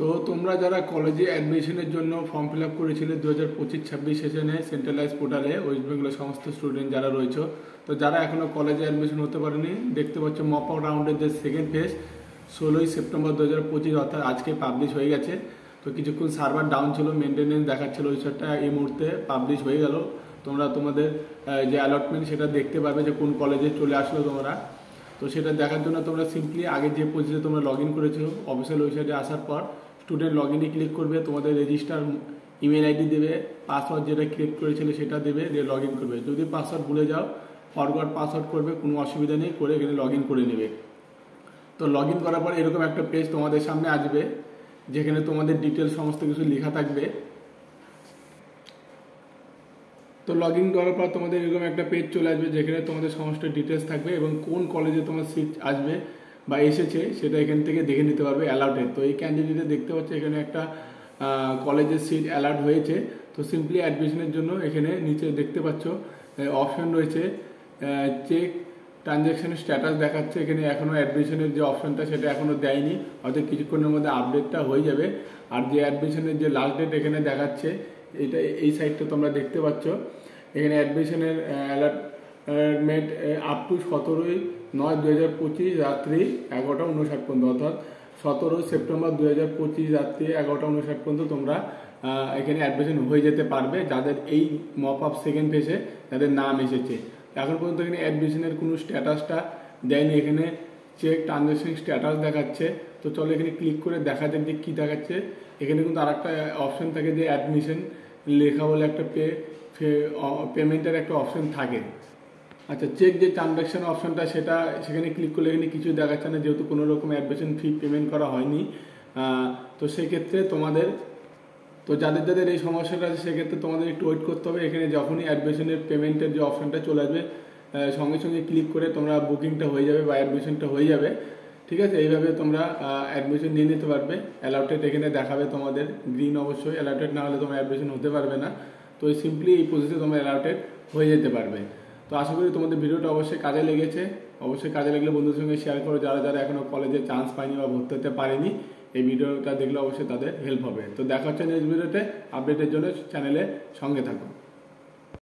তো তোমরা যারা কলেজে অ্যাডমিশনের জন্য ফর্ম ফিল আপ করেছিলে 2025-26 সেশনে সেন্ট্রালাইজ পোর্টালে ওয়েস্ট বেঙ্গলের সমস্ত স্টুডেন্ট যারা রয়েছে, তো যারা এখনও কলেজে অ্যাডমিশন হতে পারেনি, দেখতে পাচ্ছ মপ আউট রাউন্ডের যে সেকেন্ড ফেজ 16ই সেপ্টেম্বর 2025 অর্থাৎ আজকে পাবলিশ হয়ে গেছে। তো কিছুক্ষণ সার্ভার ডাউন ছিল, মেনটেনেন্স দেখাচ্ছিল, ওয়েবসাইটটা এই মুহূর্তে পাবলিশ হয়ে গেল। তোমরা তোমাদের যে অ্যালটমেন্ট সেটা দেখতে পাবে যে কোন কলেজে চলে আসলো তোমরা। তো সেটা দেখার জন্য তোমরা সিম্পলি আগে যে পজিশনে তোমরা লগ ইন করেছো অফিসিয়াল ওয়েবসাইটে আসার পর স্টুডেন্ট লগ ইনে ক্লিক করবে, তোমাদের রেজিস্টার ইমেল আইডি দেবে, পাসওয়ার্ড যেটা ক্রিয়েট করেছিলে সেটা দেবে, দিয়ে লগ ইন করবে। যদি পাসওয়ার্ড ভুলে যাও ফরগট পাসওয়ার্ড করবে, কোনো অসুবিধা নেই, করে এখানে লগ ইন করে নেবে। তো লগ ইন করার পর এরকম একটা পেজ তোমাদের সামনে আসবে যেখানে তোমাদের ডিটেলস সমস্ত কিছু লেখা থাকবে। তো লগ ইন করার পর তোমাদের এরকম একটা পেজ চলে আসবে যেখানে তোমাদের সমস্ত ডিটেলস থাকবে এবং কোন কলেজে তোমার সিট আসবে বা এসেছে সেটা এখান থেকে দেখে নিতে পারবে অ্যালার্টেড। তো এই ক্যান্ডিডেটে দেখতে পাচ্ছ এখানে একটা কলেজের সিট অ্যালার্ট হয়েছে। তো সিম্পলি অ্যাডমিশনের জন্য এখানে নিচে দেখতে পাচ্ছ অপশন রয়েছে, চেক ট্রানজ্যাকশনের স্ট্যাটাস দেখাচ্ছে। এখানে এখনও অ্যাডমিশনের যে অপশনটা সেটা এখনও দেয়নি, হয়তো কিছুক্ষণের মধ্যে আপডেটটা হয়ে যাবে। আর যে অ্যাডমিশনের যে লাস্ট ডেট এখানে দেখাচ্ছে, এটা এই সাইটটা তোমরা দেখতে পাচ্ছ। এখানে অ্যাডমিশনের অ্যালার্টমেন্ট আপ টু 17/9/2025 রাত্রি 11:59 পর্যন্ত, অর্থাৎ 17 সেপ্টেম্বর 2025 রাত্রি 11:59 পর্যন্ত তোমরা এখানে অ্যাডমিশন হয়ে যেতে পারবে যাদের এই মপ আপ সেকেন্ড ফেজে যাদের নাম এসেছে। এখন পর্যন্ত এখানে অ্যাডমিশনের কোনো স্ট্যাটাসটা দেয়নি, এখানে চেক ট্রানজ্যাকশন স্ট্যাটাস দেখাচ্ছে। তো চলো এখানে ক্লিক করে দেখা যাক যে কী দেখাচ্ছে। এখানে কিন্তু আর একটা অপশন থাকে যে অ্যাডমিশন লেখা বলে একটা পেমেন্টের একটা অপশন থাকে। আচ্ছা, চেক যে ট্রানজ্যাকশন অপশনটা সেটা সেখানে ক্লিক করলে এখানে কিছু দেখাচ্ছে না, যেহেতু কোনো রকম অ্যাডমিশন ফি পেমেন্ট করা হয়নি। তো সেক্ষেত্রে তোমাদের যাদের যাদের এই সমস্যাটা আছে সেক্ষেত্রে তোমাদের একটু ওয়েট করতে হবে। এখানে যখনই অ্যাডমিশনের পেমেন্টের যে অপশনটা চলে আসবে সঙ্গে সঙ্গে ক্লিক করে তোমরা বুকিংটা হয়ে যাবে বা অ্যাডমিশনটা হয়ে যাবে। ঠিক আছে, এইভাবে তোমরা অ্যাডমিশন নিয়ে নিতে পারবে। অ্যালাউটেড এখানে দেখাবে তোমাদের গ্রিন, অবশ্যই অ্যালাউটেড না হলে তোমরা অ্যাডমিশন হতে পারবে না। তো সিম্পলি এই প্রসেসে তোমরা অ্যালাউটেড হয়ে যেতে পারবে। তো আশা করি তোমাদের ভিডিওটা অবশ্যই কাজে লেগেছে। অবশ্যই কাজে লাগলে বন্ধুদের সঙ্গে শেয়ার করো, যারা যারা এখনও কলেজে চান্স পায়নি বা ভর্তি হতে পারেনি, এই ভিডিওটা দেখলে অবশ্যই তাদের হেল্প হবে। তো দেখা হচ্ছে নেক্সট ভিডিওতে। আপডেটের জন্য চ্যানেলে সঙ্গে থাকো।